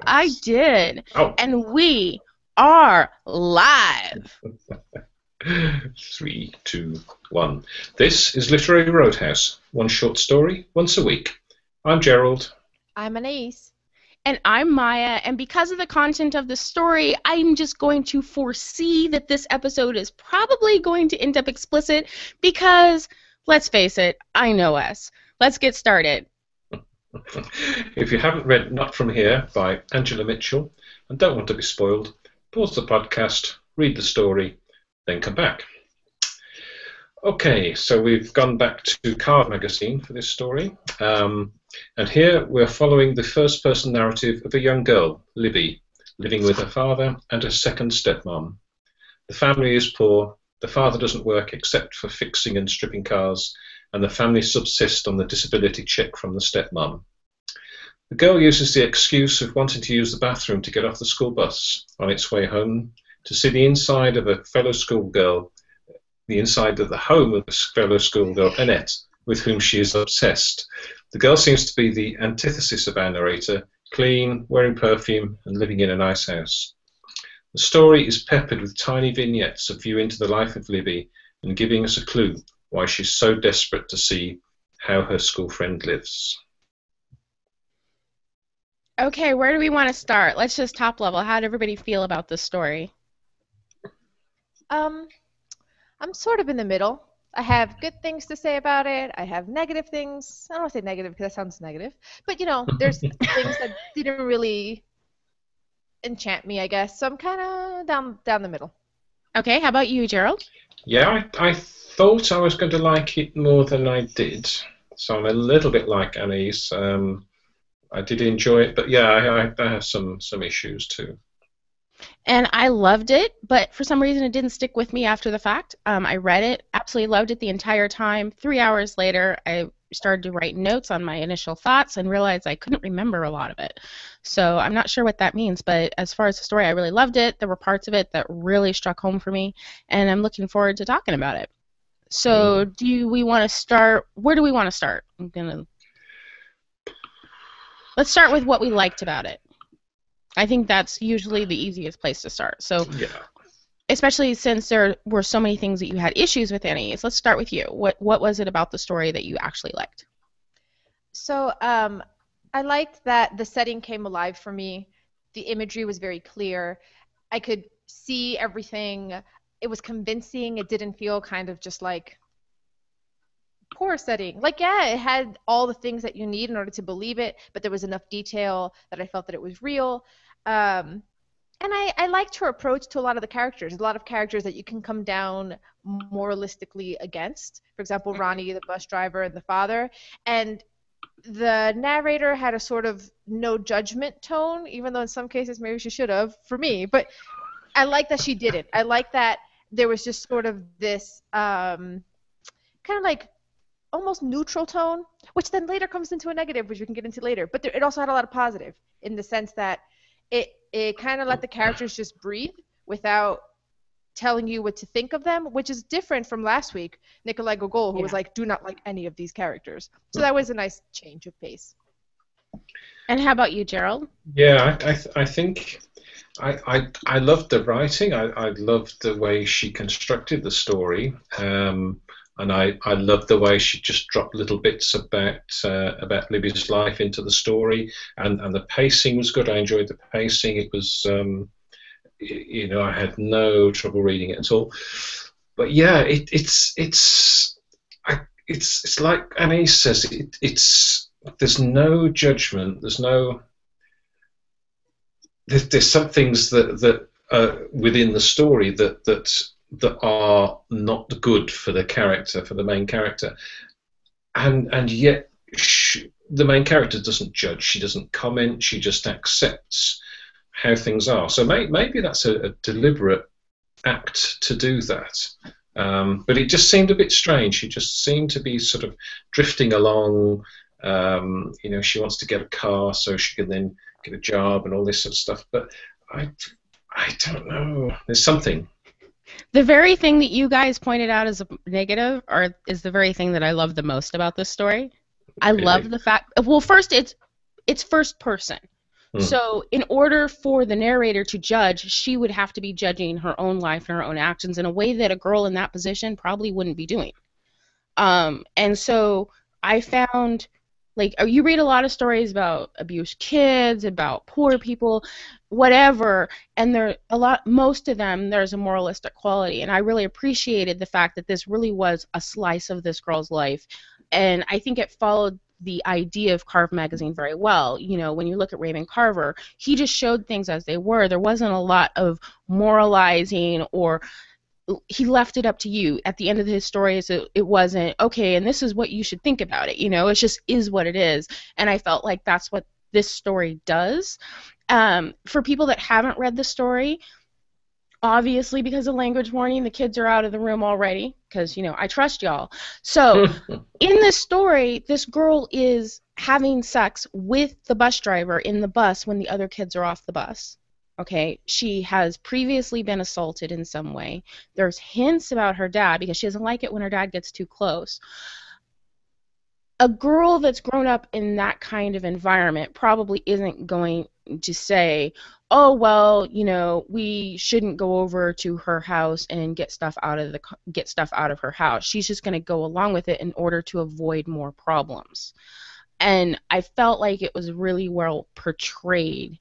I did. Oh. And we are live. 3, 2, 1. This is Literary Roadhouse. One short story, once a week. I'm Gerald. I'm Anais. And I'm Maya, and because of the content of the story, I'm just going to foresee that this episode is probably going to end up explicit because, let's face it, I know us. Let's get started. If you haven't read Not From Here by Angela Mitchell and don't want to be spoiled, pause the podcast, read the story, then come back. Okay, so we've gone back to Card magazine for this story. And here we're following the first-person narrative of a young girl, Libby, living with her father and her second stepmom. The family is poor, the father doesn't work except for fixing and stripping cars, and the family subsist on the disability check from the stepmom. The girl uses the excuse of wanting to use the bathroom to get off the school bus on its way home to see the inside of a fellow schoolgirl, the inside of the home of a fellow schoolgirl, Annette, with whom she is obsessed. The girl seems to be the antithesis of our narrator, clean, wearing perfume, and living in a nice house. The story is peppered with tiny vignettes of view into the life of Libby and giving us a clue why she's so desperate to see how her school friend lives. Okay, where do we want to start? Let's just top level. How did everybody feel about this story? I'm sort of in the middle. I have good things to say about it. I have negative things. I don't want to say negative because that sounds negative. But, there's things that didn't really enchant me, I guess. So I'm kind of down the middle. Okay, how about you, Gerald? Yeah, I thought I was going to like it more than I did. So I'm a little bit like Anais. I did enjoy it, but yeah, I have some issues too. And I loved it, but for some reason it didn't stick with me after the fact. I read it, absolutely loved it the entire time. 3 hours later, I started to write notes on my initial thoughts and realized I couldn't remember a lot of it. So I'm not sure what that means, but as far as the story, I really loved it. There were parts of it that really struck home for me, and I'm looking forward to talking about it. So do we want to start? Where do we want to start? Let's start with what we liked about it. I think that's usually the easiest place to start. So, yeah. Especially since there were so many things that you had issues with, Annie. So let's start with you. What was it about the story that you actually liked? So I liked that the setting came alive for me. The imagery was very clear. I could see everything. It was convincing. It didn't feel kind of just like poor setting. Like, yeah, it had all the things that you need in order to believe it, but there was enough detail that I felt that it was real. And I liked her approach to a lot of the characters. A lot of characters that you can come down moralistically against. For example, Ronnie, the bus driver, and the father. And the narrator had a sort of no judgment tone, even though in some cases maybe she should have, for me. But I like that she didn't. I like that there was just sort of this kind of like almost neutral tone, which then later comes into a negative, which we can get into later. But it also had a lot of positive in the sense that it kind of let the characters just breathe without telling you what to think of them, which is different from last week, Nikolai Gogol, who was like, do not like any of these characters. So that was a nice change of pace. And how about you, Gerald? Yeah, I think I loved the writing. I loved the way she constructed the story. And I loved the way she just dropped little bits about Libby's life into the story, and the pacing was good. I enjoyed the pacing. It was, I had no trouble reading it at all. But yeah, it's like Anais says. There's no judgment. There's some things that within the story that are not good for the main character, and yet the main character doesn't judge. She doesn't comment. She just accepts how things are. So maybe that's a deliberate act to do that. But it just seemed a bit strange. She just seemed to be sort of drifting along. She wants to get a car so she can then get a job and all this sort of stuff. But I don't know. There's something. The very thing that you guys pointed out as a negative is the very thing that I love the most about this story. I love the fact, well, first, it's first person. So in order for the narrator to judge, she would have to be judging her own life and her own actions in a way that a girl in that position probably wouldn't be doing. And so I found, like, you read a lot of stories about abused kids, about poor people, whatever, and most of them, there's a moralistic quality. And I really appreciated the fact that this really was a slice of this girl's life. And I think it followed the idea of Carve magazine very well. You know, when you look at Raymond Carver, he just showed things as they were. There wasn't a lot of moralizing, or he left it up to you. At the end of his stories, it wasn't, okay, and this is what you should think about it. You know, it just is what it is. And I felt like that's what this story does. For people that haven't read the story, obviously, because of language warning, the kids are out of the room already, because, you know, I trust y'all. So in this story, this girl is having sex with the bus driver in the bus when the other kids are off the bus. Okay, she has previously been assaulted in some way. There's hints about her dad, because she doesn't like it when her dad gets too close. A girl that's grown up in that kind of environment probably isn't going to say, oh, well, you know, we shouldn't go over to her house and get stuff out of her house. She's just going to go along with it in order to avoid more problems. And I felt like it was really well portrayed,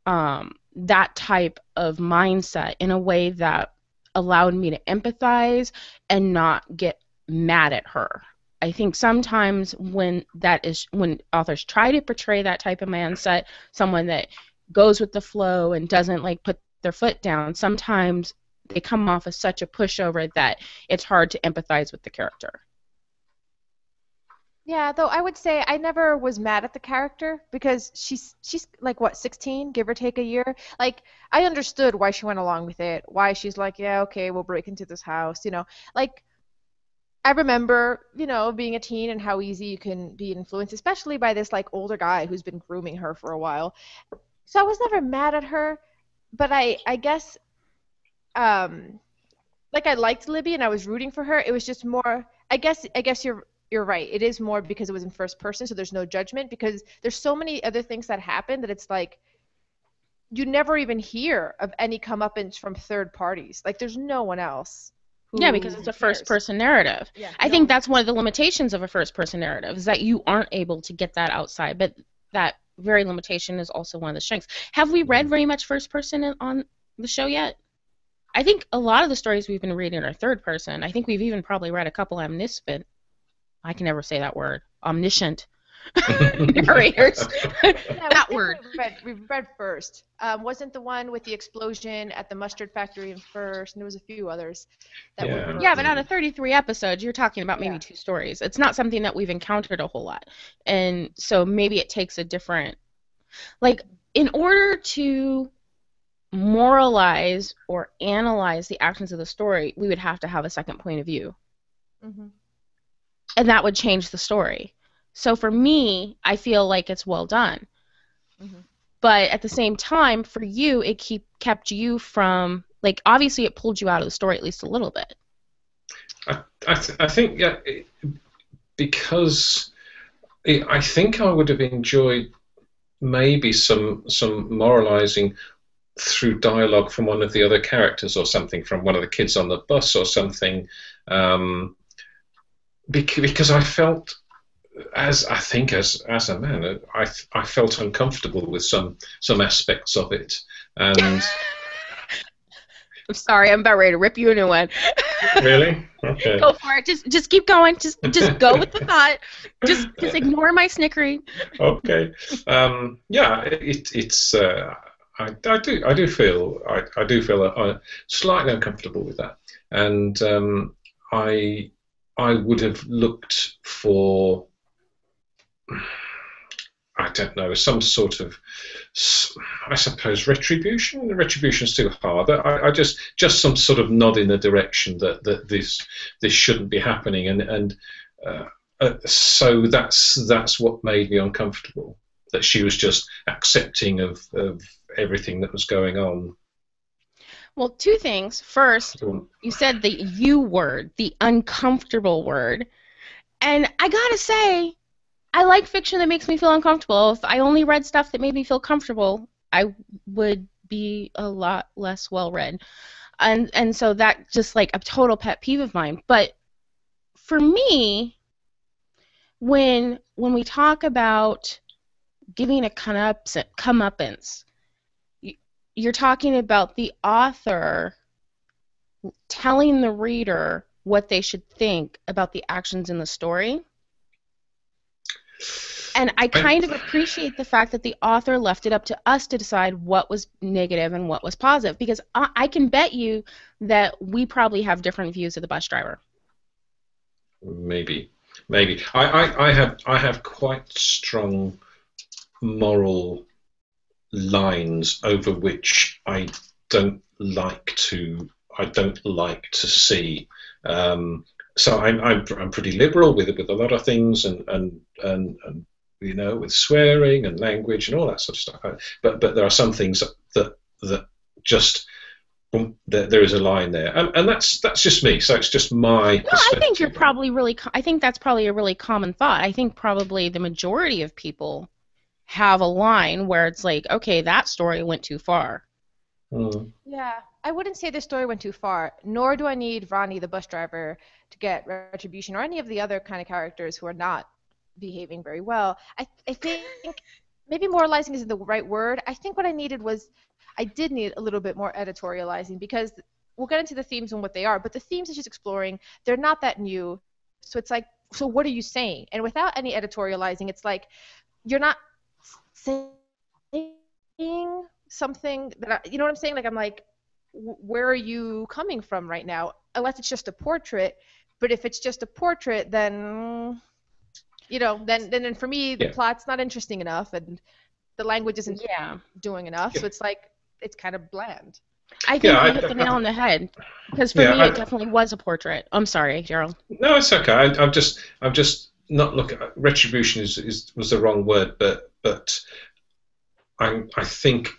that type of mindset, in a way that allowed me to empathize and not get mad at her. I think sometimes when authors try to portray that type of mindset, someone that goes with the flow and doesn't like put their foot down, sometimes they come off as such a pushover that it's hard to empathize with the character. Yeah, though I would say I never was mad at the character, because she's like, what, 16, give or take a year? Like, I understood why she went along with it, why she's like, yeah, okay, we'll break into this house, you know. Like, I remember, you know, being a teen and how easy you can be influenced, especially by this, like, older guy who's been grooming her for a while. So I was never mad at her, but I guess, like, I liked Libby and I was rooting for her. It was just more, I guess you're right. It is more because it was in first person, so there's no judgment, because there's so many other things that happen that it's like you never even hear of any comeuppance from third parties. Like, there's no one else. Yeah, because it's a first-person narrative. Yeah, I think that's one of the limitations of a first-person narrative, is that you aren't able to get that outside. But that very limitation is also one of the strengths. Have we read very much first-person on the show yet? I think a lot of the stories we've been reading are third-person. I think we've even probably read a couple omniscient. I can never say that word. Omniscient narrators. Yeah, that word. We've read first. Wasn't the one with the explosion at the mustard factory in first, and there was a few others that were. Yeah, but out of 33 episodes, you're talking about maybe 2 stories. It's not something that we've encountered a whole lot. And so maybe it takes a different, like, in order to moralize or analyze the actions of the story, we would have to have a second point of view. Mm-hmm. And that would change the story. So for me, I feel like it's well done. Mm-hmm. But at the same time, for you, it kept you from, like, obviously it pulled you out of the story at least a little bit. I think, yeah, because I think I would have enjoyed maybe some moralizing through dialogue from one of the other characters, or something from one of the kids on the bus or something, because I felt, as a man, I felt uncomfortable with some aspects of it, and I'm sorry, I'm about ready to rip you a new one. Really? Okay. Go for it. Just keep going. Just go with the thought. Just ignore my snickering. Okay. Yeah, it's. I do feel slightly uncomfortable with that, and I would have looked for, I don't know, some sort of, I suppose, retribution. Retribution's too hard. I just some sort of nod in the direction that this shouldn't be happening, and so that's what made me uncomfortable. That she was just accepting of everything that was going on. Well, 2 things. First, you said the "you" word, the uncomfortable word, and I gotta say, I like fiction that makes me feel uncomfortable. If I only read stuff that made me feel comfortable, I would be a lot less well read. And so that just like a total pet peeve of mine. But for me, when we talk about giving a comeuppance, you're talking about the author telling the reader what they should think about the actions in the story. And I kind of appreciate the fact that the author left it up to us to decide what was negative and what was positive, because I can bet you that we probably have different views of the bus driver. Maybe. I have quite strong moral lines over which I don't like to see. So I'm pretty liberal with a lot of things, and you know, with swearing and language and all that sort of stuff. But there are some things that just there is a line there, and that's just me. So it's just my perspective. I think you're probably I think that's probably a really common thought. I think probably the majority of people have a line where it's like, okay, that story went too far. Yeah, I wouldn't say the story went too far, nor do I need Ronnie, the bus driver, to get retribution, or any of the other kind of characters who are not behaving very well. I think maybe moralizing isn't the right word. I think what I did need a little bit more editorializing, because we'll get into the themes and what they are, but the themes that she's exploring, they're not that new. So it's like, so what are you saying? And without any editorializing, it's like, you're not saying something that you know what I'm saying? Like, I'm like, where are you coming from right now? Unless it's just a portrait. But if it's just a portrait, then you know, then for me the plot's not interesting enough, and the language isn't doing enough. So it's like, it's kind of bland. I think you hit the nail on the head, because for me it definitely was a portrait. I'm sorry, Gerald. No, it's okay. I'm just not looking. Retribution was the wrong word, but I think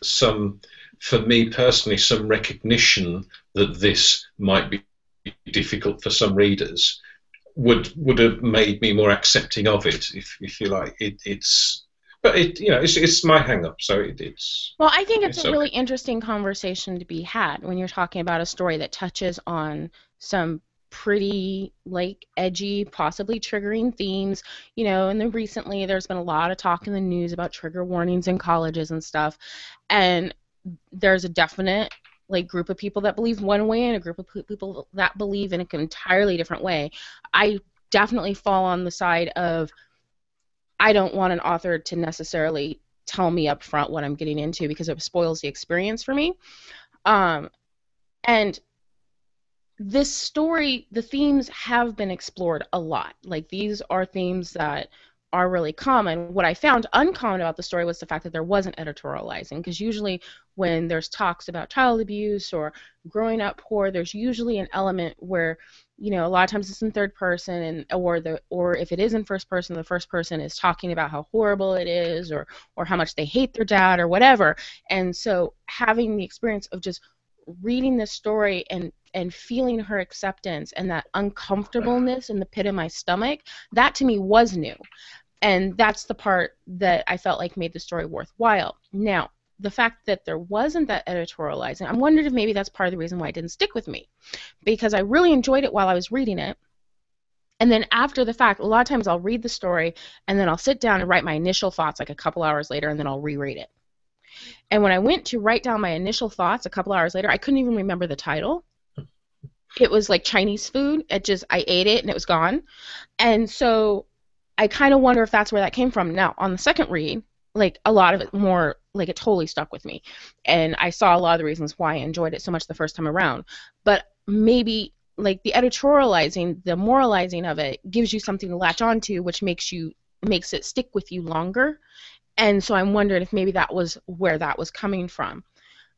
for me personally, some recognition that this might be difficult for some readers would have made me more accepting of it, if you like. But it's my hang-up, so it's. Well, I think it's a really interesting conversation to be had when you're talking about a story that touches on some pretty like edgy, possibly triggering themes, you know. And then recently there's been a lot of talk in the news about trigger warnings in colleges and stuff, and there's a definite like group of people that believe one way and a group of people that believe in an entirely different way. I definitely fall on the side of, I don't want an author to necessarily tell me up front what I'm getting into, because it spoils the experience for me. And this story, the themes have been explored a lot. Like, these are themes that are really common. What I found uncommon about the story was the fact that there wasn't editorializing, because usually when there's talks about child abuse or growing up poor, there's usually an element where, you know, a lot of times it's in third person, and or if it is in first person, the first person is talking about how horrible it is, or how much they hate their dad or whatever. And so having the experience of just reading this story and feeling her acceptance and that uncomfortableness in the pit of my stomach, that to me was new. And that's the part that I felt like made the story worthwhile. Now, the fact that there wasn't that editorializing, I'm wondering if maybe that's part of the reason why it didn't stick with me, because I really enjoyed it while I was reading it. And then after the fact, a lot of times I'll read the story and then I'll sit down and write my initial thoughts like a couple hours later, and then I'll reread it. And when I went to write down my initial thoughts a couple hours later, I couldn't even remember the title. It was like Chinese food. I ate it and it was gone. And so I kind of wonder if that's where that came from. Now, on the second read, like, a lot of it more, like, it totally stuck with me. And I saw a lot of the reasons why I enjoyed it so much the first time around. But maybe, like, the editorializing, the moralizing of it gives you something to latch onto, which makes it stick with you longer. And so I'm wondering if maybe that was where that was coming from.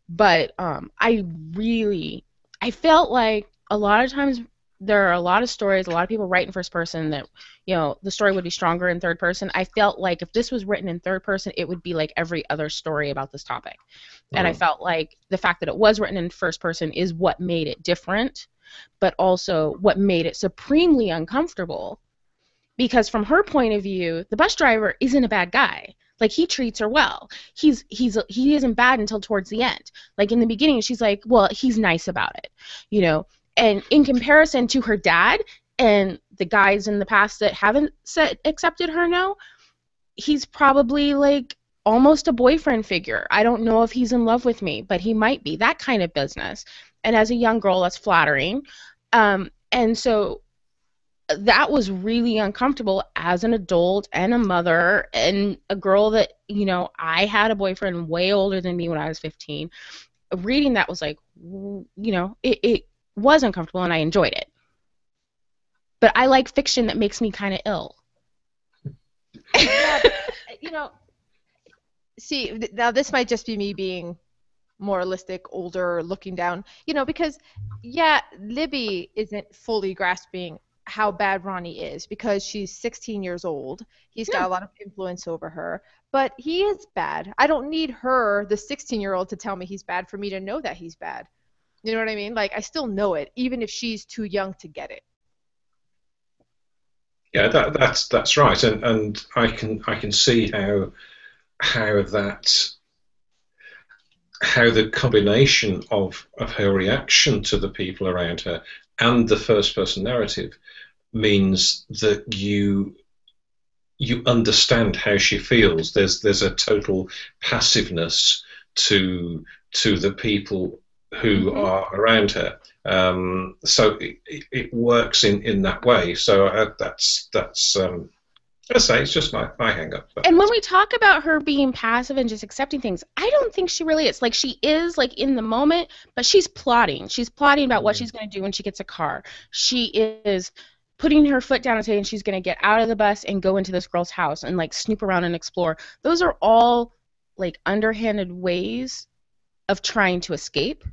But I felt like a lot of times there are a lot of stories, a lot of people write in first person that, you know, the story would be stronger in third person. I felt like if this was written in third person, it would be like every other story about this topic. And I felt like the fact that it was written in first person is what made it different, but also what made it supremely uncomfortable. because from her point of view, the bus driver isn't a bad guy. Like, he treats her well. He isn't bad until towards the end. Like, in the beginning, she's like, well, he's nice about it, you know. And in comparison to her dad and the guys in the past that haven't accepted her now, he's probably like almost a boyfriend figure. I don't know if he's in love with me, but he might be. That kind of business. And as a young girl, that's flattering. And so that was really uncomfortable as an adult and a mother and a girl that, you know, I had a boyfriend way older than me when I was 15. Reading that was like, you know, it was uncomfortable, and I enjoyed it. But I like fiction that makes me kind of ill. Yeah, you know, see, now this might just be me being moralistic, older, looking down, you know, because, yeah, Libby isn't fully grasping how bad Ronnie is because she's 16 years old. He's got a lot of influence over her, but he is bad. I don't need her, the 16-year-old, to tell me he's bad for me to know that he's bad. You know what I mean? Like, I still know it, even if she's too young to get it. Yeah, that's right, and I can see how the combination of her reaction to the people around her and the first person narrative means that you understand how she feels. There's a total passiveness to the people who are around her. So it works in that way. So that's I say it's just my hang up. And when we talk about her being passive and just accepting things, I don't think she really is. Like, she is, like, in the moment, but she's plotting. She's plotting about what she's going to do when she gets a car. She is putting her foot down and saying she's going to get out of the bus and go into this girl's house and, like, snoop around and explore. Those are all, like, underhanded ways of trying to escape.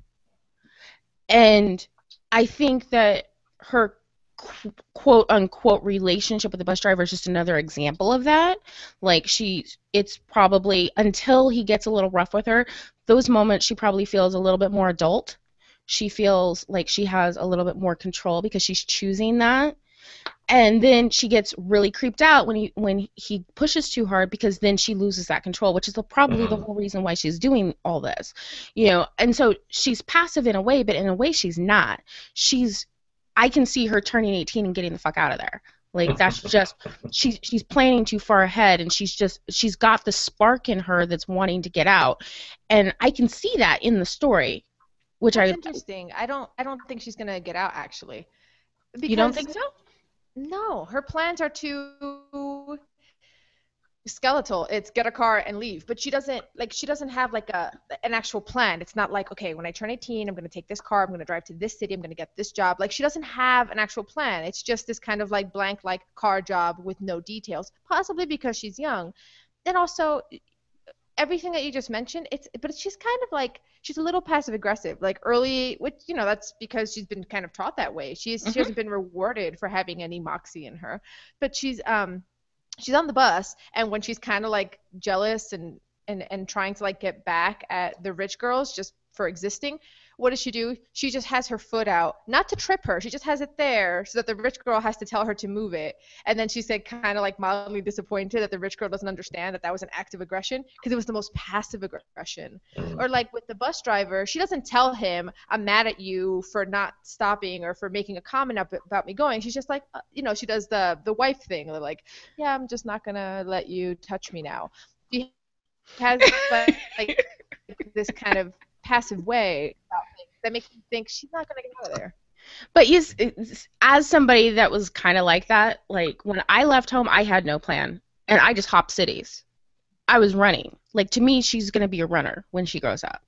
And I think that her quote unquote relationship with the bus driver is just another example of that. Like, it's probably, until he gets a little rough with her, those moments she probably feels a little bit more adult. She feels like she has a little bit more control because she's choosing that. And then she gets really creeped out when he pushes too hard, because then she loses that control, which is probably the whole reason why she's doing all this, you know. And so she's passive in a way, but in a way she's not. I can see her turning 18 and getting the fuck out of there. Like, that's just, she's planning too far ahead, and she's got the spark in her that's wanting to get out, and I can see that in the story, which That's interesting. I don't think she's gonna get out, actually. You don't think so? No, her plans are too skeletal. It's get a car and leave. But she doesn't have like an actual plan. It's not like, okay, when I turn 18, I'm going to take this car, I'm going to drive to this city, I'm going to get this job. Like, she doesn't have an actual plan. It's just this kind of like blank, like, car job with no details, possibly because she's young. And also, everything that you just mentioned, but she's kind of like, she's a little passive aggressive, like early, which, you know, that's because she's been kind of taught that way. She hasn't been rewarded for having any moxie in her, but she's on the bus, and when she's kind of like jealous and trying to like get back at the rich girls just for existing, what does she do? She just has her foot out, not to trip her. She just has it there so that the rich girl has to tell her to move it. And then she's like kind of like mildly disappointed that the rich girl doesn't understand that was an act of aggression, because it was the most passive aggression. Or like with the bus driver, she doesn't tell him, I'm mad at you for not stopping or for making a comment about me going. She's just like, you know, she does the wife thing. They're like, yeah, I'm just not going to let you touch me now. She has like this kind of passive way about things that makes you think she's not going to get out of there. But yes, as somebody that was kind of like that, like, when I left home, I had no plan, and I just hopped cities. I was running. Like, to me, she's going to be a runner when she grows up.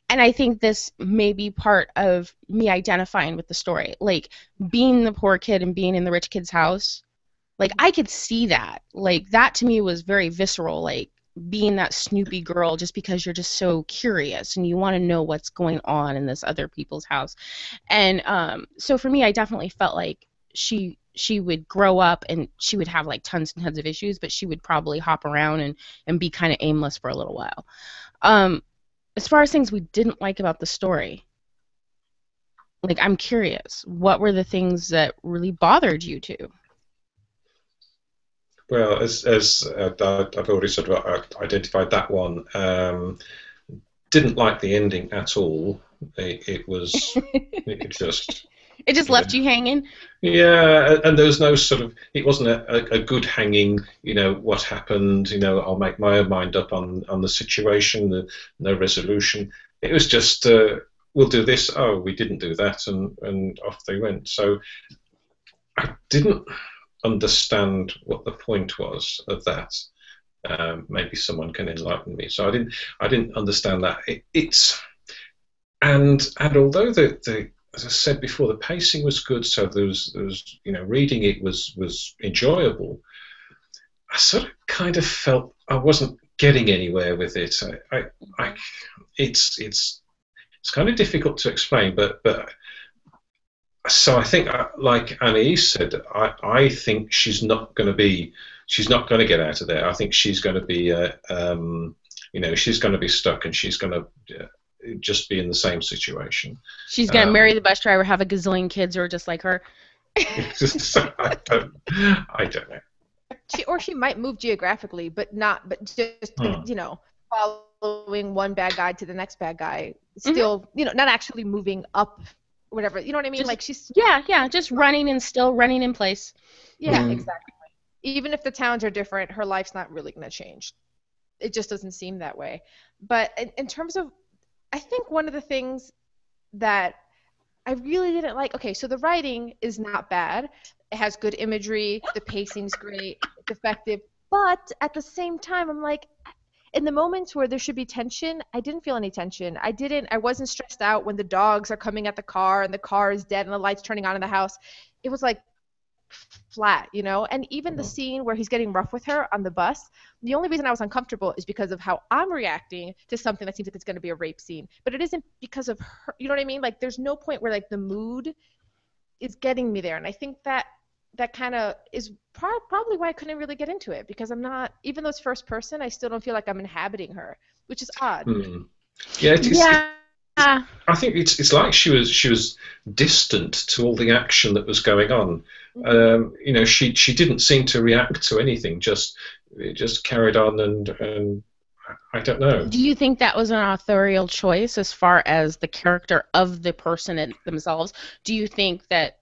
And I think this may be part of me identifying with the story. Like, being the poor kid and being in the rich kid's house, like, I could see that. Like, that to me was very visceral, like, being that snoopy girl just because you're just so curious and you want to know what's going on in this other people's house. And so for me, I definitely felt like she would grow up and she would have like tons and tons of issues, but she would probably hop around and be kind of aimless for a little while. As far as things we didn't like about the story, like, I'm curious, what were the things that really bothered you two? Well, I've already sort of identified that one. Didn't like the ending at all. It was it just It just yeah. left you hanging. Yeah, and there was no sort of, it wasn't a good hanging, what happened, I'll make my own mind up on the situation, no resolution. It was just, we'll do this, oh, we didn't do that, and off they went. So I didn't understand what the point was of that. Maybe someone can enlighten me. So I didn't understand that. And although the as I said before, the pacing was good, so there was reading it was enjoyable. I sort of kind of felt I wasn't getting anywhere with it. It's kind of difficult to explain, but so I think, like Anais said, I think she's not going to get out of there. I think she's going to be, she's going to be stuck, and she's going to just be in the same situation. She's gonna marry the bus driver, have a gazillion kids who are just like her. I don't know. She might move geographically, but just following one bad guy to the next bad guy. Still, not actually moving up, whatever. You know what I mean? Just, like she's just running and still running in place. Yeah, exactly. Even if the towns are different, her life's not really gonna change. It just doesn't seem that way. But in terms of, I think one of the things that I really didn't like, okay, so the writing is not bad. It has good imagery, the pacing's great, it's effective, but at the same time, I'm like, in the moments where there should be tension, I didn't feel any tension. I wasn't stressed out when the dogs are coming at the car and the car is dead and the light's turning on in the house. It was like flat, and even the scene where he's getting rough with her on the bus, the only reason I was uncomfortable is because of how I'm reacting to something that seems like it's going to be a rape scene, but it isn't because of her. You know what I mean? Like, there's no point where like the mood is getting me there, and I think that kind of is probably why I couldn't really get into it, because I'm not, even though it's first person, I still don't feel like I'm inhabiting her, which is odd. Yeah, I think it's like she was distant to all the action that was going on. She didn't seem to react to anything. It just carried on, and I don't know. Do you think that was an authorial choice as far as the character of the person themselves? Do you think that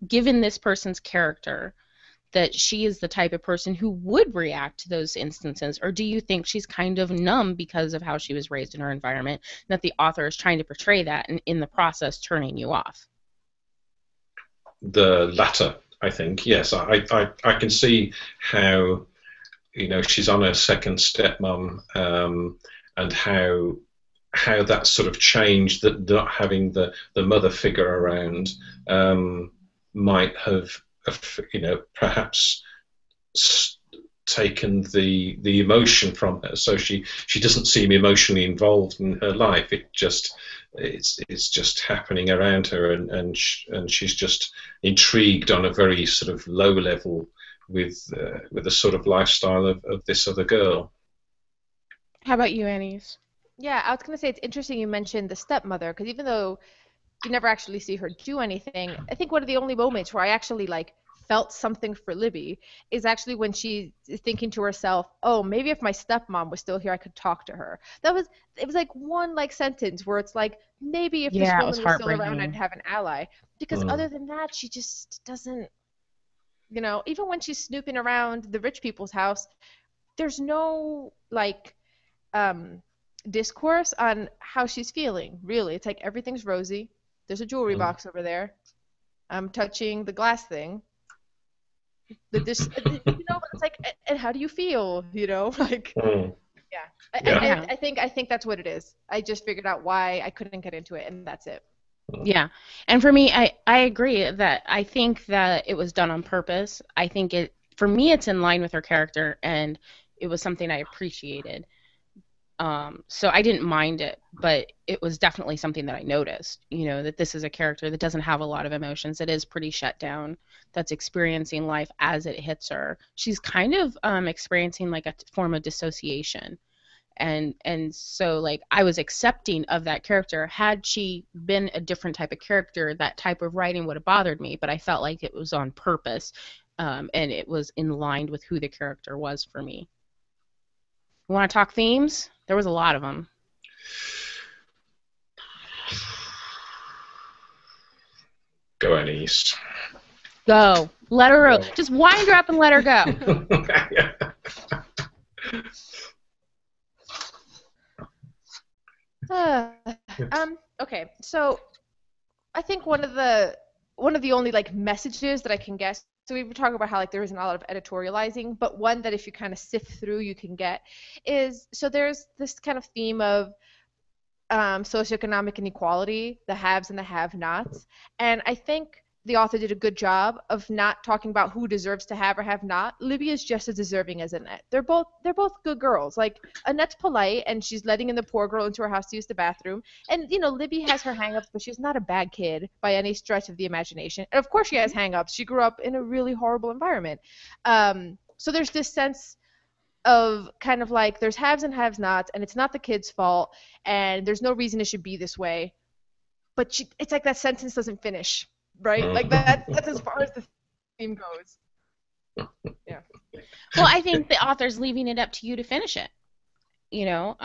given this person's character, that she is the type of person who would react to those instances, or do you think she's kind of numb because of how she was raised in her environment, that the author is trying to portray that and in the process turning you off? The latter, I think. Yes, I can see how she's on her second stepmom, and how that sort of changed, that not having the mother figure around might have perhaps taken the emotion from her, so she doesn't seem emotionally involved in her life. It's just happening around her, and she's just intrigued on a very sort of low level with the sort of lifestyle of this other girl. How about you, Anais? Yeah, I was going to say, it's interesting you mentioned the stepmother, because even though you never actually see her do anything, I think one of the only moments where I actually felt something for Libby is actually when she is thinking to herself, oh, maybe if my stepmom was still here, I could talk to her. It was like one sentence where it's like, maybe if this woman was still around, I'd have an ally. Because other than that, she just doesn't, even when she's snooping around the rich people's house, there's no discourse on how she's feeling, really. It's like everything's rosy. There's a jewelry box over there. I'm touching the glass thing. But it's like, and how do you feel? Yeah. I think that's what it is. I just figured out why I couldn't get into it, and that's it. Yeah, and for me, I agree that I think that it was done on purpose. I think for me, it's in line with her character, and it was something I appreciated. So I didn't mind it, but it was definitely something that I noticed, that this is a character that doesn't have a lot of emotions. It is pretty shut down, that's experiencing life as it hits her. She's kind of experiencing like a form of dissociation. And so I was accepting of that character. Had she been a different type of character, that type of writing would have bothered me, but I felt like it was on purpose. and it was in line with who the character was for me. You want to talk themes? There was a lot of them. Go, Anais. Go. Let her Go. Just wind her up and let her go. Okay, so I think one of the only like messages that I can guess. So we were talking about how like there isn't a lot of editorializing, but one that if you kind of sift through, you can get is so there's this kind of theme of socioeconomic inequality, the haves and the have-nots, and I think the author did a good job of not talking about who deserves to have or have not. Libby is just as deserving as Annette. They're both good girls. Like Annette's polite and she's letting in the poor girl into her house to use the bathroom. And you know, Libby has her hang-ups, but she's not a bad kid by any stretch of the imagination. And of course she has hang-ups. She grew up in a really horrible environment. So there's this sense of kind of like there's haves and have-nots, and it's not the kid's fault, and there's no reason it should be this way. But it's like that sentence doesn't finish. Right? Like that's as far as the theme goes. Yeah. Well, I think the author's leaving it up to you to finish it. You know,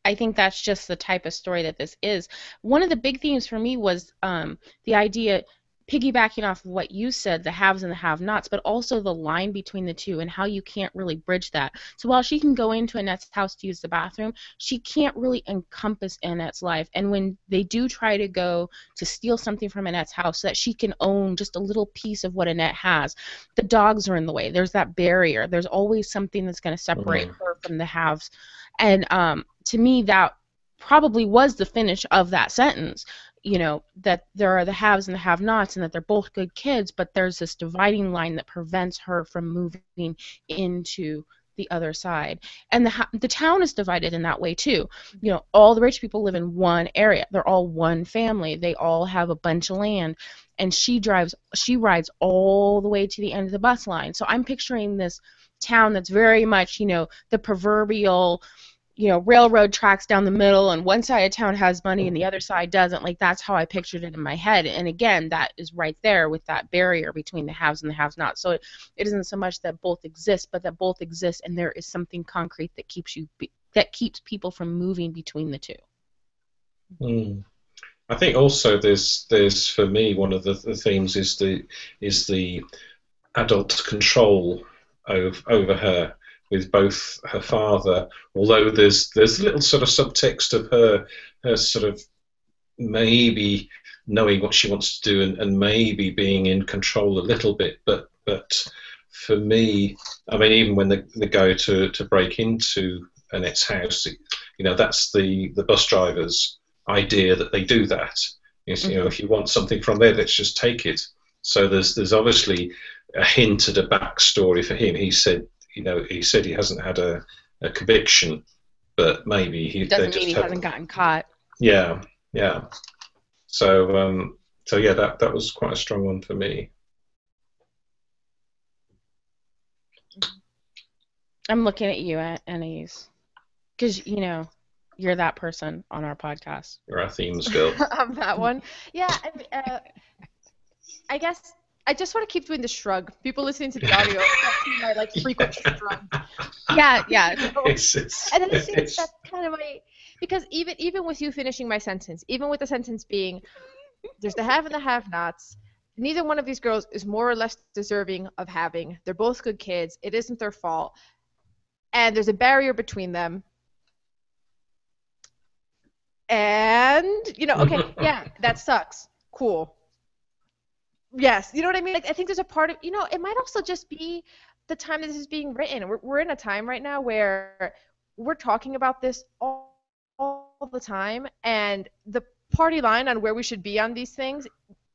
I think that's just the type of story that this is. One of the big themes for me was the idea, piggybacking off of what you said, the haves and the have-nots, but also the line between the two and how you can't really bridge that. So while she can go into Annette's house to use the bathroom, she can't really encompass Annette's life. And when they do try to go to steal something from Annette's house so that she can own just a little piece of what Annette has, the dogs are in the way. There's that barrier. There's always something that's going to separate her from the haves. And to me, that probably was the finish of that sentence. You know, that there are the haves and the have-nots and that they're both good kids, but there's this dividing line that prevents her from moving into the other side. And the town is divided in that way too. You know, all the rich people live in one area. They're all one family. They all have a bunch of land. And she rides all the way to the end of the bus line. So I'm picturing this town that's very much, you know, the proverbial, you know, railroad tracks down the middle, and one side of town has money and the other side doesn't. Like, that's how I pictured it in my head. And again, that is right there with that barrier between the haves and the have-nots. So it isn't so much that both exist, but that both exist and there is something concrete that keeps people from moving between the two. I think also there's for me one of the themes is the adult control over her, with both her father, although there's a little sort of subtext of her sort of maybe knowing what she wants to do and maybe being in control a little bit, but for me, I mean, even when they go to break into Annette's house, you know, that's the bus driver's idea that they do that. You know, if you want something from there, let's just take it. So there's obviously a hint at a backstory for him. He said he hasn't had a conviction, but maybe he doesn't mean he hasn't gotten caught. Yeah. So yeah, that was quite a strong one for me. I'm looking at you, Anais, because you know you're that person on our podcast. You're our themes girl. I'm that one. Yeah, I guess. I just want to keep doing the shrug. People listening to the audio, my like frequent shrug. Yeah. So, and it seems that's kind of my, because even with you finishing my sentence, even with the sentence being, there's the have and the have-nots. Neither one of these girls is more or less deserving of having. They're both good kids. It isn't their fault, and there's a barrier between them. And you know, okay, yeah, that sucks. Cool. Yes, you know what I mean? Like, I think there's a part of, you know, it might also just be the time that this is being written. We're in a time right now where we're talking about this all the time, and the party line on where we should be on these things,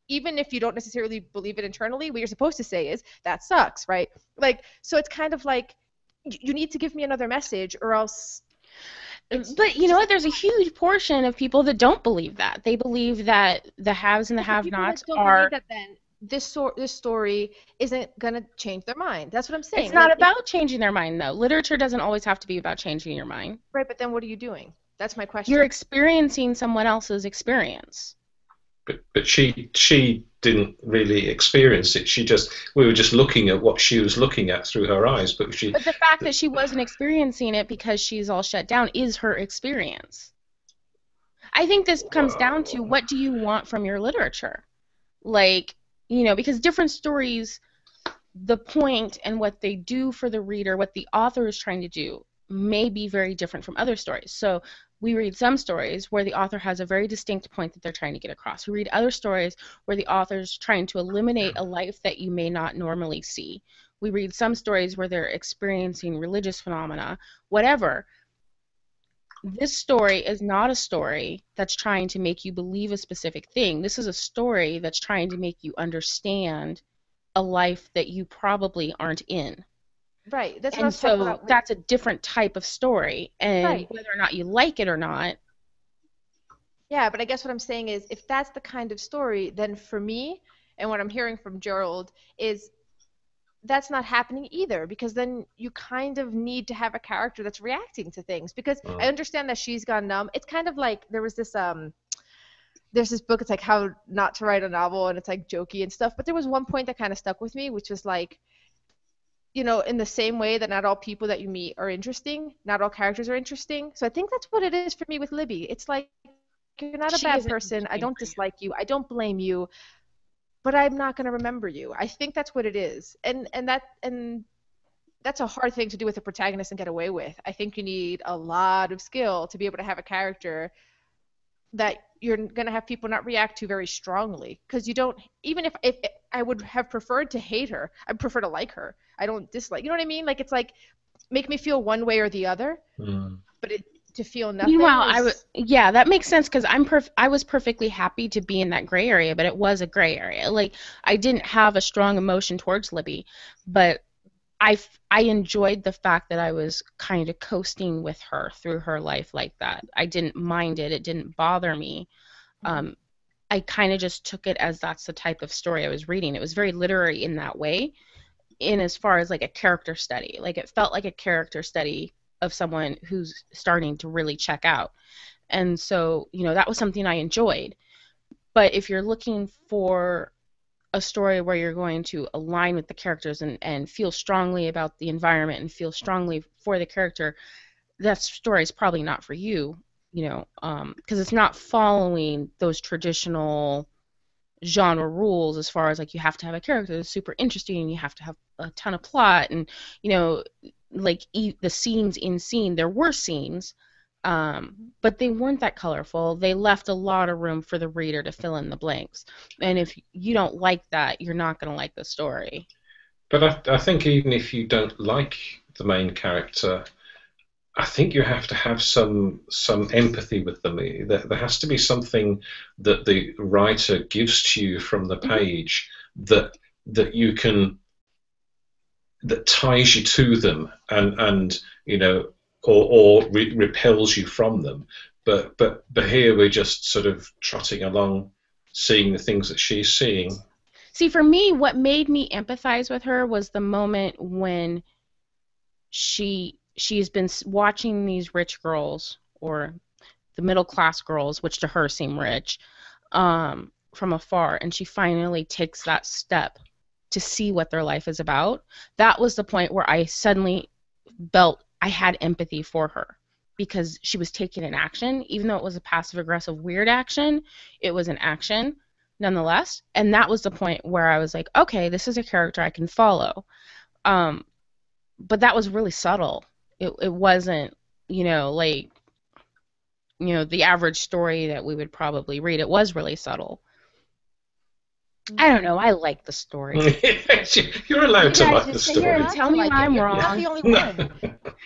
even if you don't necessarily believe it internally, what you're supposed to say is, that sucks, right? Like, so it's kind of like, you need to give me another message or else... But you know what? There's a huge portion of people that don't believe that. They believe that the haves and the have-nots are... This story isn't going to change their mind. That's what I'm saying. It's not about changing their mind, though. Literature doesn't always have to be about changing your mind. Right, but then what are you doing? That's my question. You're experiencing someone else's experience. but she didn't really experience it. We were just looking at what she was looking at through her eyes. But the fact that she wasn't experiencing it because she's all shut down is her experience. I think this comes down to, what do you want from your literature? Like, because different stories, the point and what they do for the reader, what the author is trying to do, may be very different from other stories. So we read some stories where the author has a very distinct point that they're trying to get across. We read other stories where the author's trying to eliminate a life that you may not normally see. We read some stories where they're experiencing religious phenomena, whatever. This story is not a story that's trying to make you believe a specific thing. This is a story that's trying to make you understand a life that you probably aren't in. Right. That's what I And was talking so about. that's a different type of story. And Right. whether or not you like it or not. Yeah, but I guess what I'm saying is, if that's the kind of story, then for me, and what I'm hearing from Gerald is, that's not happening either, because then you kind of need to have a character that's reacting to things. Because I understand that she's gone numb. It's kind of like there's this book, it's like How Not to Write a Novel, and it's like jokey and stuff. But there was one point that kind of stuck with me, which was like, in the same way that not all people that you meet are interesting, not all characters are interesting. So I think that's what it is for me with Libby. It's like, you're not a bad person. I don't dislike you. I don't blame you. But I'm not going to remember you. I think that's what it is. And that's a hard thing to do with a protagonist and get away with. I think you need a lot of skill to be able to have a character that you're going to have people not react to very strongly, because you don't, even if I would have preferred to hate her, I prefer to like her. I don't dislike, you know what I mean? Like, it's like, make me feel one way or the other, but to feel nothing. Meanwhile, yeah, that makes sense, because I was perfectly happy to be in that gray area, but it was a gray area. Like, I didn't have a strong emotion towards Libby, but I enjoyed the fact that I was kind of coasting with her through her life like that. I didn't mind it. It didn't bother me. I kind of just took it as that's the type of story I was reading. It was very literary in that way, in as far as like a character study. Like, it felt like a character study of someone who's starting to really check out. And so, that was something I enjoyed. But if you're looking for a story where you're going to align with the characters and feel strongly about the environment and feel strongly for the character, that story is probably not for you, because it's not following those traditional genre rules, as far as like, you have to have a character that's super interesting and you have to have a ton of plot, and like the scenes in scene, there were scenes, but they weren't that colorful. They left a lot of room for the reader to fill in the blanks, and if you don't like that, you're not going to like the story. But I think even if you don't like the main character, I think you have to have some empathy with them. There has to be something that the writer gives to you from the page that you can, that ties you to them and or repels you from them. But here we're just sort of trotting along, seeing the things that she's seeing. See, for me, what made me empathize with her was the moment when she's been watching these rich girls, or the middle class girls, which to her seem rich, from afar, and she finally takes that step to see what their life is about. That was the point where I suddenly felt I had empathy for her, because she was taking an action. Even though it was a passive aggressive weird action, it was an action nonetheless. And that was the point where I was like, okay, this is a character I can follow. But that was really subtle. It wasn't, the average story that we would probably read. It was really subtle. I don't know. I like the story. You're allowed to like the story. Tell me I'm wrong. You're not the only one.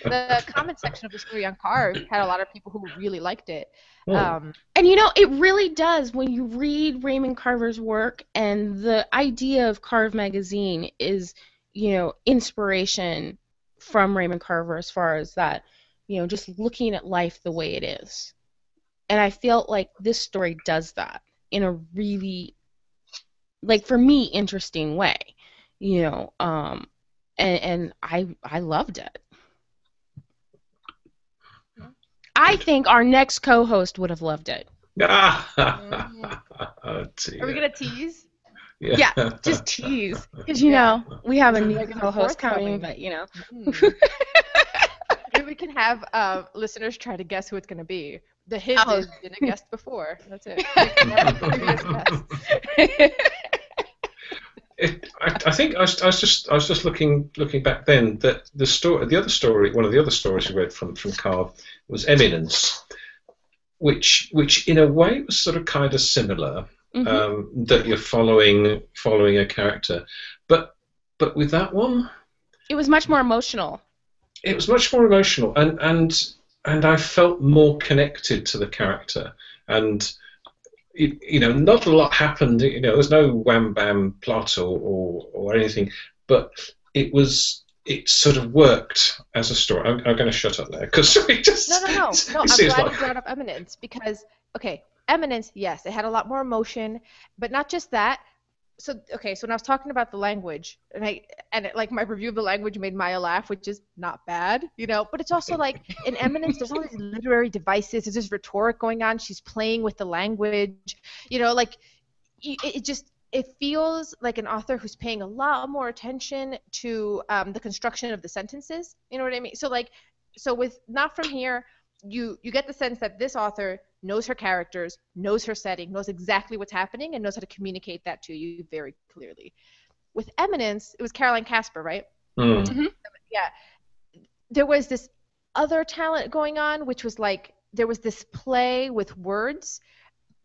The comment section of the story on Carve had a lot of people who really liked it. And it really does, when you read Raymond Carver's work, and the idea of Carve magazine is, inspiration from Raymond Carver, as far as that, just looking at life the way it is. And I felt like this story does that in a really, like, for me, interesting way, and I loved it. I think our next co-host would have loved it. Are we gonna tease? Yeah, just tease. Because, you know, we have a new co-host coming, but, you know. Maybe we can have listeners try to guess who it's gonna be. The hint is been a guest before. That's it. Previous guest. I think I was just looking back then that one of the other stories we read from Carve was Eminence, which in a way was sort of kind of similar, that you're following a character, but with that one, it was much more emotional. It was much more emotional, and I felt more connected to the character, and you know, not a lot happened. You know, there's no wham bam plot or anything, but it sort of worked as a story. I'm going to shut up there because we just no. I'm glad you brought up Eminence because Eminence, yes, it had a lot more emotion, but not just that. So when I was talking about the language, and my review of the language made Maya laugh, which is not bad, you know. But it's also like in Eminence, there's all these literary devices. There's this rhetoric going on. She's playing with the language, you know. Like it feels like an author who's paying a lot more attention to the construction of the sentences. You know what I mean? So with Not From Here, you get the sense that this author knows her characters, knows her setting, knows exactly what's happening, and knows how to communicate that to you very clearly. With Eminence, it was Caroline Casper, right? Mm-hmm. Yeah. There was this other talent going on, which was like there was this play with words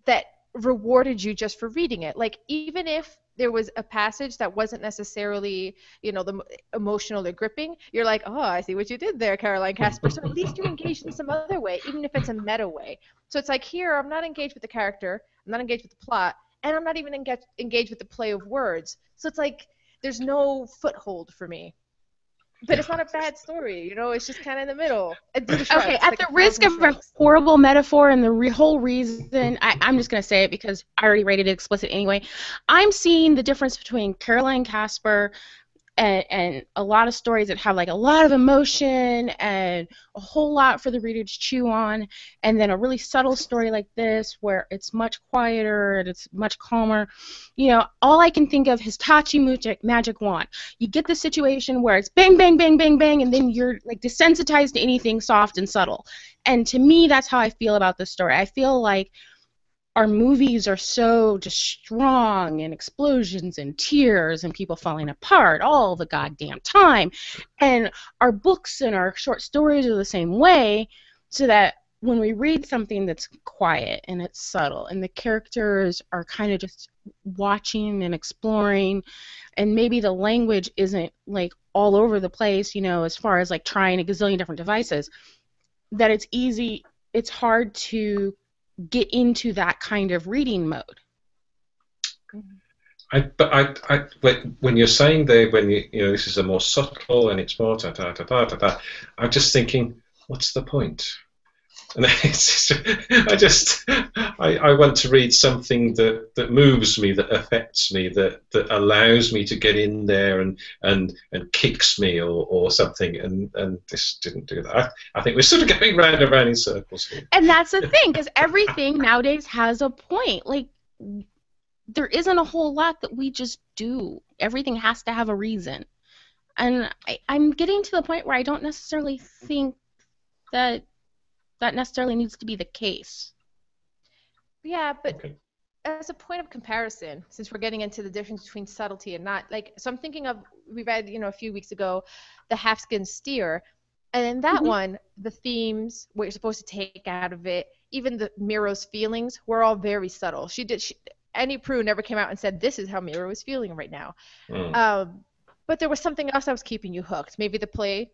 that rewarded you just for reading it. Like even if there was a passage that wasn't necessarily, you know, the emotional or gripping, you're like, oh, I see what you did there, Caroline Casper. So at least you're engaged in some other way, even if it's a meta way. So it's like here, I'm not engaged with the character, I'm not engaged with the plot, and I'm not even engaged with the play of words. So it's like there's no foothold for me. But it's not a bad story, you know. It's just kind of in the middle. Okay, at the risk of a horrible metaphor and the whole reason, I'm just going to say it because I already rated it explicit anyway. I'm seeing the difference between Caroline Casper and a lot of stories that have like a lot of emotion and a whole lot for the reader to chew on, and then a really subtle story like this where it's much quieter and it's much calmer. You know, all I can think of is Hitachi magic wand. You get the situation where it's bang, bang, bang, bang, bang, and then you're like desensitized to anything soft and subtle. And to me, that's how I feel about this story. I feel like our movies are so just strong and explosions and tears and people falling apart all the goddamn time. And our books and our short stories are the same way, so that when we read something that's quiet and it's subtle and the characters are kind of just watching and exploring, and maybe the language isn't like all over the place, you know, as far as like trying a gazillion different devices, that it's hard to get into that kind of reading mode. When you're saying there, when you know this is a more subtle and it's more I'm just thinking, what's the point? And I want to read something that moves me, that affects me, that allows me to get in there and kicks me or something, and this didn't do that. I think we're sort of going round and round in circles here. And that's the thing, because everything nowadays has a point. Like, there isn't a whole lot that we just do. Everything has to have a reason. And I'm getting to the point where I don't necessarily think that necessarily needs to be the case. Yeah, but as a point of comparison, since we're getting into the difference between subtlety and not, like, so I'm thinking of, we read, you know, a few weeks ago, The Half-Skin Steer, and in that one, the themes, what you're supposed to take out of it, even the Miro's feelings, were all very subtle. Annie Proulx never came out and said, this is how Miro is feeling right now. But there was something else that was keeping you hooked. Maybe the play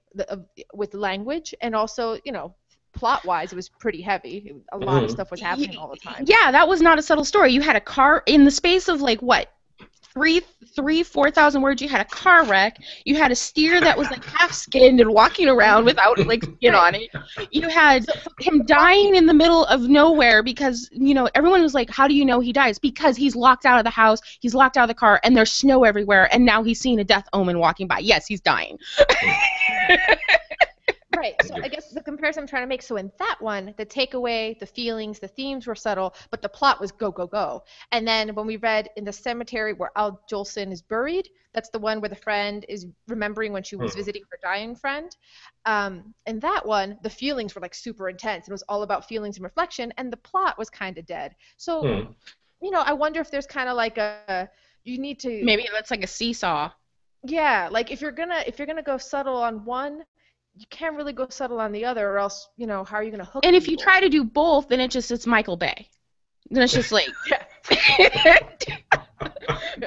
with language, and also, you know, plot-wise, it was pretty heavy. A lot of stuff was happening all the time. Yeah, that was not a subtle story. You had a car in the space of like what, 4,000 words. You had a car wreck. You had a steer that was like half-skinned and walking around without like skin on it. You had him dying in the middle of nowhere because, you know, everyone was like, how do you know he dies? Because he's locked out of the house, he's locked out of the car, and there's snow everywhere, and now he's seeing a death omen walking by. Yes, he's dying. Right. So I guess the comparison I'm trying to make. So in that one, the takeaway, the feelings, the themes were subtle, but the plot was go, go, go. And then when we read in the cemetery where Al Jolson is buried, that's the one where the friend is remembering when she was visiting her dying friend. In that one, the feelings were like super intense. It was all about feelings and reflection, and the plot was kind of dead. So, I wonder if there's kind of like you need to Maybe that's like a seesaw. Yeah, like if you're gonna go subtle on one, you can't really go subtle on the other, or else, how are you gonna hook And if you people? try to do both, then it's Michael Bay. Then it's just like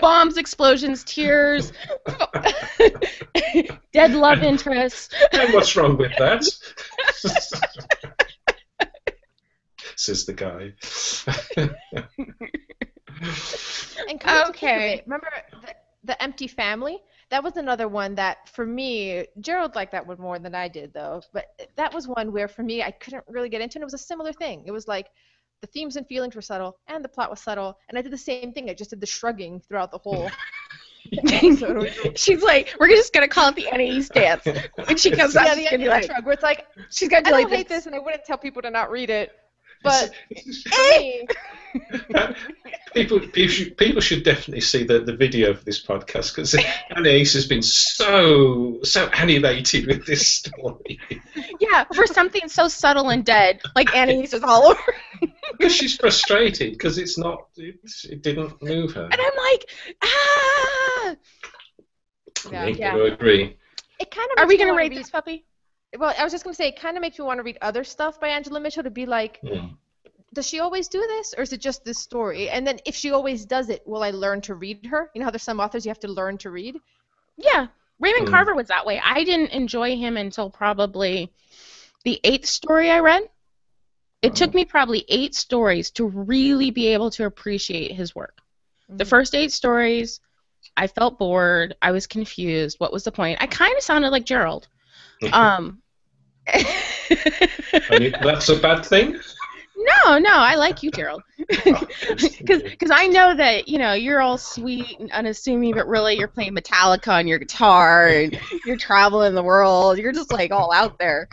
bombs, explosions, tears, dead love interest. And what's wrong with that? Says the guy. And come to think of Okay. it, remember the empty family? That was another one that, for me, Gerald liked that one more than I did, though. But that was one where, for me, I couldn't really get into, and it was a similar thing. It was like the themes and feelings were subtle, and the plot was subtle, and I did the same thing. I just did the shrugging throughout the whole episode. She's like, we're just gonna call it the Anais dance. When she comes out, Yeah, she's the gonna be ending like, shrug, where it's like, she's gonna I be don't like hate this, and I wouldn't tell people to not read it. But for me, People should definitely see the video for this podcast, because Anais has been so animated with this story. Yeah, for something so subtle and dead, like Anais is all over. Because she's frustrated because it didn't move her. And I'm like, ah! yeah. I gotta agree. It kind of Are makes we me gonna wanna rate read. this puppy? Well, I was just gonna say, it kind of makes me want to read other stuff by Angela Mitchell, to be like, does she always do this, or is it just this story? And then if she always does it, will I learn to read her? You know how there's some authors you have to learn to read? Yeah, Raymond Carver was that way. I didn't enjoy him until probably the 8th story I read. It took me probably 8 stories to really be able to appreciate his work. The first 8 stories, I felt bored. I was confused. What was the point? I kind of sounded like Gerald. I mean, that's a bad thing? No, I like you, Gerald. Because I know that, you're all sweet and unassuming, but really you're playing Metallica on your guitar and you're traveling the world. You're just like all out there.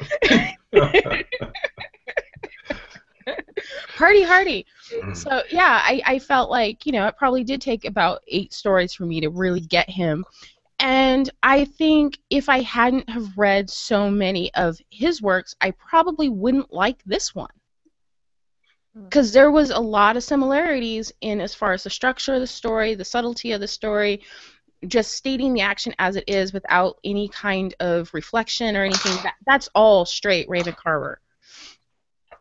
Party hardy. So, yeah, I felt like, it probably did take about 8 stories for me to really get him. And I think if I hadn't have read so many of his works, I probably wouldn't like this one. Because there was a lot of similarities in as far as the structure of the story, the subtlety of the story, just stating the action as it is without any kind of reflection or anything. That's all straight Raymond Carver.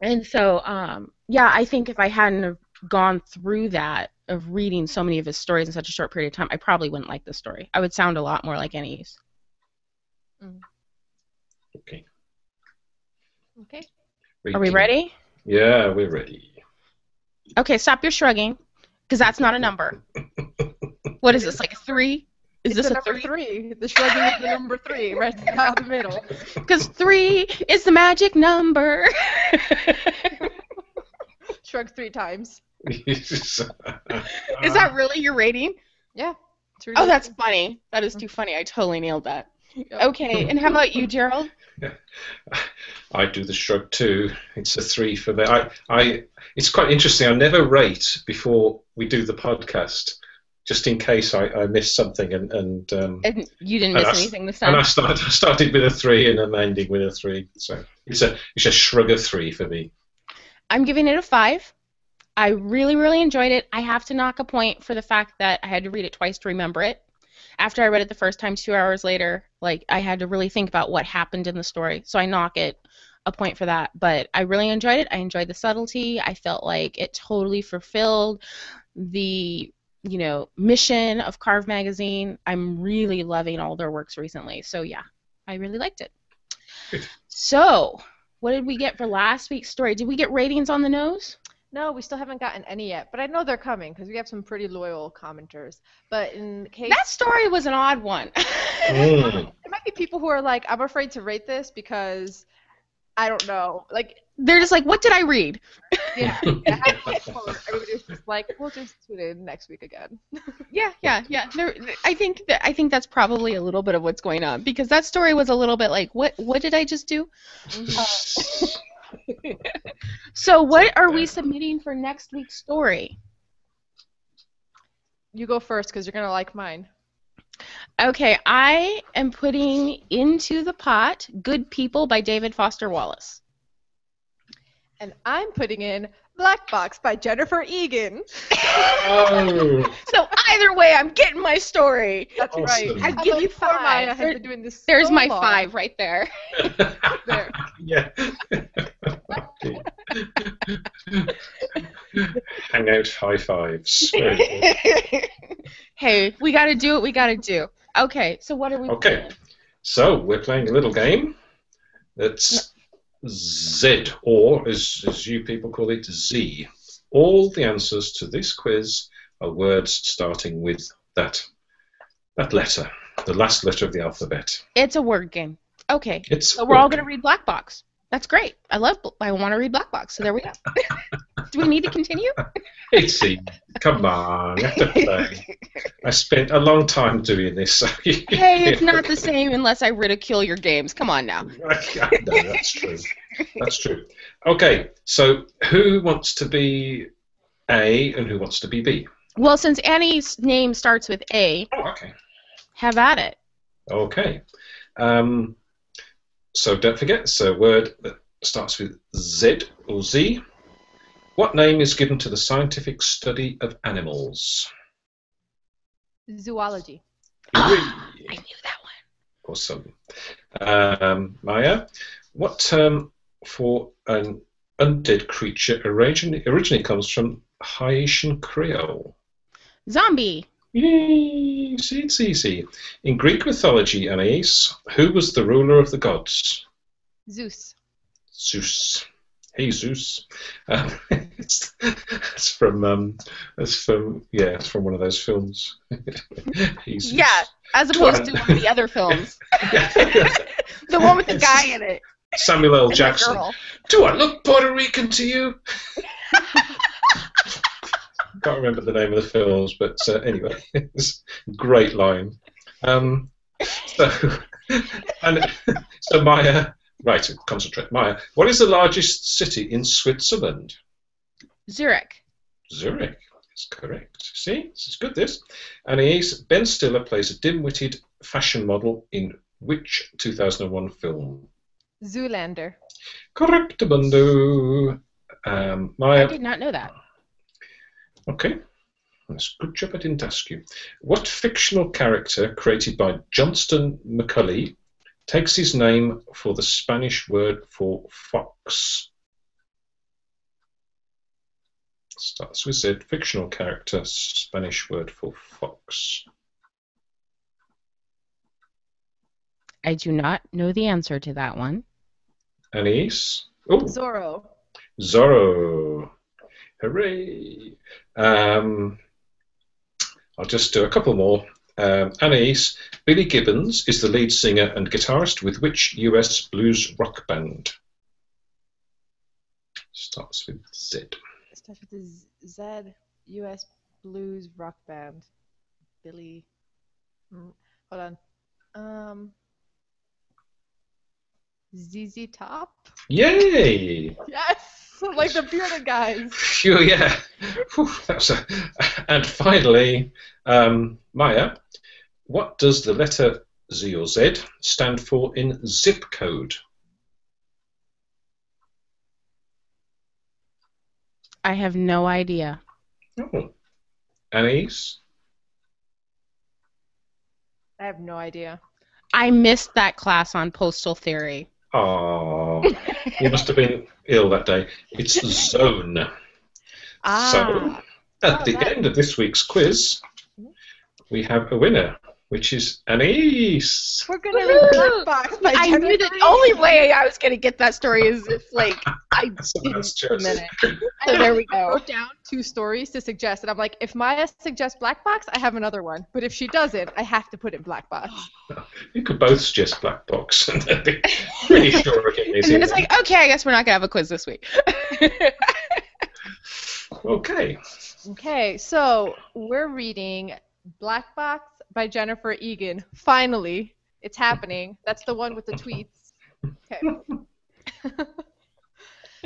And so, I think if I hadn't have gone through that of reading so many of his stories in such a short period of time, I probably wouldn't like this story. I would sound a lot more like Anais. Okay. Are we ready? Yeah, we're ready. Okay, stop your shrugging, because that's not a number. What is this, like a 3? Is It's this the a number 3? 3. The shrugging is the number 3, right down the middle. Because 3 is the magic number. Shrug 3 times. Is that really your rating? Yeah. Oh, that's funny. That is too funny. I totally nailed that. Yep. Okay, and how about you, Gerald? I do the shrug too. It's a 3 for me. It's quite interesting. I never rate before we do the podcast, just in case I miss something. And you didn't miss anything this time. And I started with a 3 and I'm ending with a 3. So it's a shrug of 3 for me. I'm giving it a 5. I really, really enjoyed it. I have to knock a point for the fact that I had to read it twice to remember it. After I read it the first time, 2 hours later, I had to really think about what happened in the story. So I knock it a point for that. But I really enjoyed it. I enjoyed the subtlety. I felt like it totally fulfilled the, mission of Carve Magazine. I'm really loving all their works recently. So yeah, I really liked it. Good. So what did we get for last week's story? Did we get ratings on the nose? No, we still haven't gotten any yet, but I know they're coming because we have some pretty loyal commenters. But in case That story was an odd one. there might be people who are like, I'm afraid to rate this because I don't know. Like, They're just like, what did I read? Yeah. Everybody's just like, we'll just tune in next week again. Yeah. I think that's probably a little bit of what's going on, because that story was a little bit like, what did I just do? So what are we submitting for next week's story? You go first because you're going to like mine. Okay, I am putting into the pot Good People by David Foster Wallace. And I'm putting in Black Box by Jennifer Egan. Oh. So either way, I'm getting my story. That's Awesome. right. I'll give you Poor Maya 5. has been doing this There's so my long. 5 right there. There. Yeah. Hangout high fives. Very good. Hey, we got to do what we got to do. Okay, so what are we Okay, so we're playing a little game that's Z, or as you people call it, Z. All the answers to this quiz are words starting with that letter, the last letter of the alphabet. It's a word game. Okay, It's so we're all going to read Black Box. That's great. I want to read Black Box, so there we go. Do we need to continue? It's easy. Come on, you have to play. I spent a long time doing this. So Hey, it's not the same unless I ridicule your games. Come on now. No, that's true. That's true. Okay, so who wants to be A and who wants to be B? Well, since Annie's name starts with A, Oh, okay. have at it. Okay. So don't forget, it's a word that starts with Z or Z. What name is given to the scientific study of animals? Zoology. I knew that one. Awesome. Maya, what term for an undead creature originally comes from Haitian Creole? Zombie. Yay! See, it's easy. In Greek mythology, Anais, who was the ruler of the gods? Zeus. Zeus. Hey, Zeus. It's from one of those films. Hey, Zeus. Yeah, as opposed to one of the other films. The one with the guy in it. Samuel L. And the Jackson. girl. Do I look Puerto Rican to you? Can't remember the name of the films, but anyway, it's a great line. So Maya, right, concentrate. Maya, what is the largest city in Switzerland? Zurich. Zurich. That's correct. See, this is good. This. Anais, Ben Stiller plays a dim-witted fashion model in which 2001 film? Zoolander. Correct, Mundo. Maya. I did not know that. Okay. That's a good job I didn't ask you. What fictional character created by Johnston McCulley takes his name for the Spanish word for fox? Starts with Z. Fictional character, Spanish word for fox. I do not know the answer to that one. Anais? Oh, Zorro. Zorro. Hooray! I'll just do a couple more. Anais, Billy Gibbons is the lead singer and guitarist with which US blues rock band? Starts with Z. It starts with the Z. U.S. blues rock band. Billy. Hold on. ZZ Top? Yay! Yes! Like the bearded guys. Phew, yeah. Whew, and finally, Maya, what does the letter Z or Z stand for in zip code? I have no idea. Oh. Anais? I have no idea. I missed that class on postal theory. Oh, you must have been ill that day. It's zone. So, at the end of this week's quiz, we have a winner. which is Anais. We're gonna read Black Box by I Jennifer knew the Egan. only way I was going to get that story is if, like, I Someone's didn't choice. submit it. So there we I go. wrote down 2 stories to suggest, and I'm like, if Maya suggests Black Box, I have another one. But if she doesn't, I have to put in Black Box. You could both suggest Black Box, and they'd be really sure again. And then it's like, okay, I guess we're not going to have a quiz this week. Okay. Okay, so we're reading Black Box by Jennifer Egan. Finally, it's happening. That's the one with the tweets. Okay.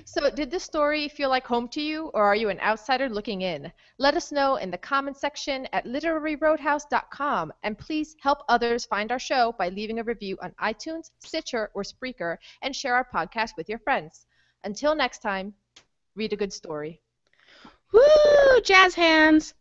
So, did this story feel like home to you, or are you an outsider looking in? Let us know in the comment section at literaryroadhouse.com, and please help others find our show by leaving a review on iTunes, Stitcher, or Spreaker, and share our podcast with your friends. Until next time, read a good story. Woo! Jazz hands!